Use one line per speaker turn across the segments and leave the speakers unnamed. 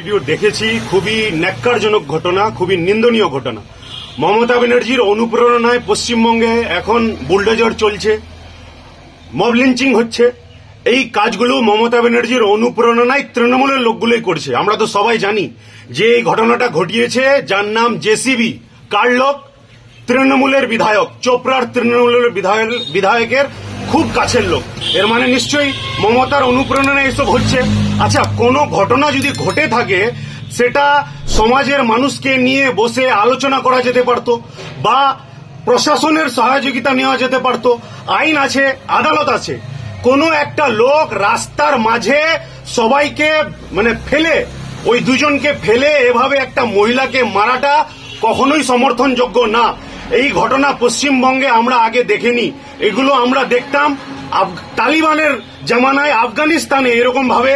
Video দেখেছি, খুবই ন্যাক্কারজনক ঘটনা, খুবই নিন্দনীয় ঘটনা। মমতা ব্যানার্জির অনুপ্রেরণায় পশ্চিমবঙ্গে এখন বুলডোজার চলছে, মব লিঞ্চিং হচ্ছে। এই কাজগুলো মমতা ব্যানার্জির অনুপ্রেরণায় তৃণমূলের লোকগুলোই করছে। আমরা তো সবাই জানি যে এই ঘটনাটা ঘটিয়েছে যার নাম জেসিবি, কার লোক? তৃণমূলের বিধায়ক, চোপড়ার তৃণমূলের বিধায়কের খুব কাছের লোক। এর মানে নিশ্চয়ই মমতার অনুপ্রেরণায় এসব হচ্ছে। আচ্ছা, কোনো ঘটনা যদি ঘটে থাকে সেটা সমাজের মানুষকে নিয়ে বসে আলোচনা করা যেতে পারত, বা প্রশাসনের সহযোগিতা নেওয়া যেতে পারত। আইন আছে, আদালত আছে। কোনো একটা লোক রাস্তার মাঝে সবাইকে ফেলে, ওই দুজনকে ফেলে এভাবে একটা মহিলাকে মারাটা কখনোই সমর্থনযোগ্য না। এই ঘটনা পশ্চিমবঙ্গে আমরা আগে দেখিনি। এগুলো আমরা দেখতাম তালিবানের জামানায় আফগানিস্তানে এরকম ভাবে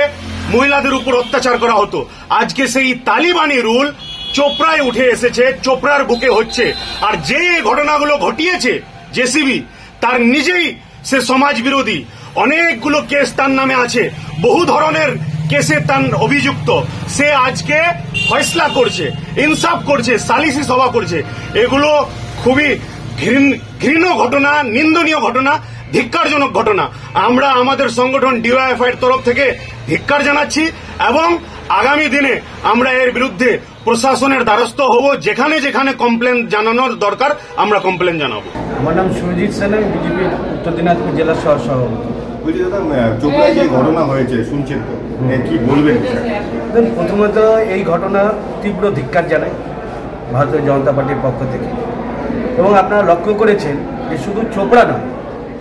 মহিলাদের উপর অত্যাচার করা হতো। আজকে সেই তালিবানি রুল চোপড়ায় উঠে এসেছে, চোপড়ার বুকে হচ্ছে। আর যে ঘটনাগুলো ঘটিয়েছে জেসিবি, তার নিজেই সে সমাজ বিরোধী। অনেকগুলো কেস তার নামে আছে, বহু ধরনের কেসে তার অভিযুক্ত। সে আজকে ফয়সলা করছে, ইনসাফ করছে, সালিসি সভা করছে। এগুলো খুবই ঘৃণ্য ঘটনা, নিন্দনীয় ঘটনা, ধিক্কারজনক ঘটনা। আমরা আমাদের সংগঠন ডিওয়াইএফআই এর তরফ থেকে ধিক্কার জানাচ্ছি এবং আগামী দিনে আমরা এর বিরুদ্ধে প্রশাসনের দ্বারস্থ হব। যেখানে যেখানে কমপ্লেন জানানোর দরকার আমরা কমপ্লেন জানাবো।
আমার নাম সুরজিৎ সেন, বিজেপি উত্তর দিনাজপুর জেলা সহ-সভাপতি।
বলছি দাদা, চোপড়ায় যে ঘটনা হয়েছে শুনছেন তো, কি বলবেন?
প্রথমত এই ঘটনা তীব্র ধিক্কার জানাই ভারতীয় জনতা পার্টির পক্ষ থেকে। এবং আপনারা লক্ষ্য করেছেন যে শুধু চোপড়া নয়,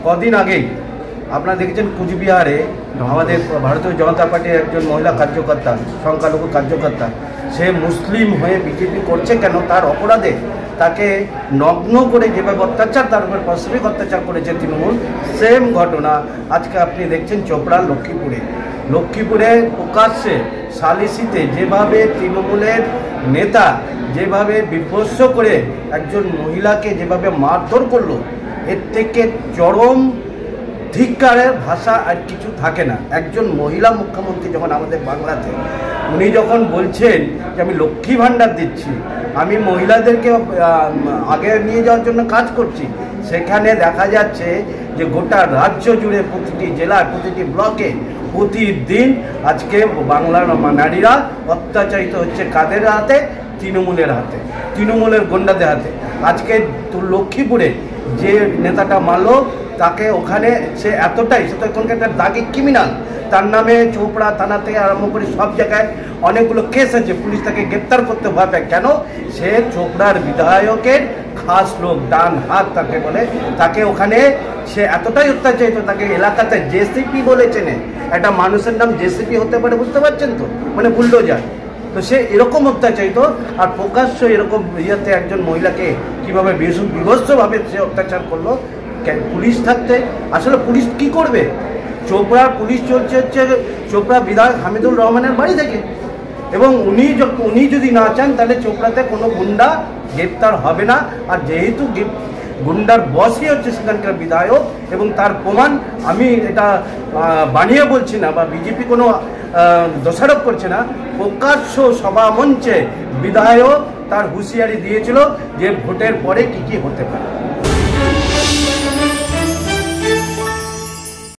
কদিন আগেই আপনারা দেখেছেন কুচবিহারে আমাদের ভারতীয় জনতা পার্টির একজন মহিলা কার্যকর্তা, সংখ্যালঘু কার্যকর্তা, সে মুসলিম হয়ে বিজেপি করছে কেন, তার অপরাধে তাকে নগ্ন করে যেভাবে অত্যাচার, তার উপর পাশবিক অত্যাচার করেছে তৃণমূল, সেম ঘটনা আজকে আপনি দেখছেন চোপড়ার লক্ষ্মীপুরে প্রকাশ্যে সালিসিতে যেভাবে তৃণমূলের নেতা যেভাবে বিভৎস করে একজন মহিলাকে যেভাবে মারধর করলো, এর থেকে চরম ধিক্কারের ভাষা আর কিছু থাকে না। একজন মহিলা মুখ্যমন্ত্রী যখন আমাদের বাংলাতে, উনি যখন বলছেন যে আমি লক্ষ্মী ভাণ্ডার দিচ্ছি, আমি মহিলাদেরকে আগে নিয়ে যাওয়ার জন্য কাজ করছি, সেখানে দেখা যাচ্ছে যে গোটা রাজ্য জুড়ে প্রতিটি জেলায়, প্রতিটি ব্লকে প্রতিদিন আজকে বাংলার নারীরা অত্যাচারিত হচ্ছে। কাদের হাতে? তৃণমূলের হাতে, তৃণমূলের গুন্ডাদের হাতে। আজকে লক্ষ্মীপুরে যে নেতাটা মারলো তাকে, ওখানে সে এতটাই, সে তো এখনকার একটা দাগি ক্রিমিনাল। তার নামে চোপড়া থানা থেকে আরম্ভ করে সব জায়গায় অনেকগুলো কেস আছে। পুলিশ তাকে গ্রেপ্তার করতে ভয় পায় কেন? সে চোপড়ার বিধায়কের খাস লোক, ডান হাত তাকে বলে। তাকে ওখানে সে এতটাই অত্যাচারিত, তাকে এলাকাতে জেসিপি বলে চেনে। একটা মানুষের নাম জেসিপি হতে পারে, বুঝতে পারছেন তো, বুলডোজার। তো সে এরকম অত্যাচারিত, আর প্রকাশ্য এরকম ইয়েতে একজন মহিলাকে কীভাবে বিভৎসভাবে সে অত্যাচার করলো। পুলিশ থাকতে আসলে পুলিশ কি করবে? চোপড়ার পুলিশ চলছে হচ্ছে চোপড়া বিধায়ক হামিদুর রহমানের বাড়ি থেকে, এবং উনি যদি না চান তাহলে চোপড়াতে কোনো গুন্ডা গ্রেপ্তার হবে না। আর যেহেতু গুন্ডার বসই হচ্ছে সেখানকার বিধায়ক, এবং তার প্রমাণ আমি এটা বানিয়ে বলছি না, বা বিজেপি কোনো দোষারোপ করছে না। প্রকাশ্য সভা মঞ্চে বিধায়ক তার হুঁশিয়ারি দিয়েছিল যে ভোটের পরে কি হতে পারে।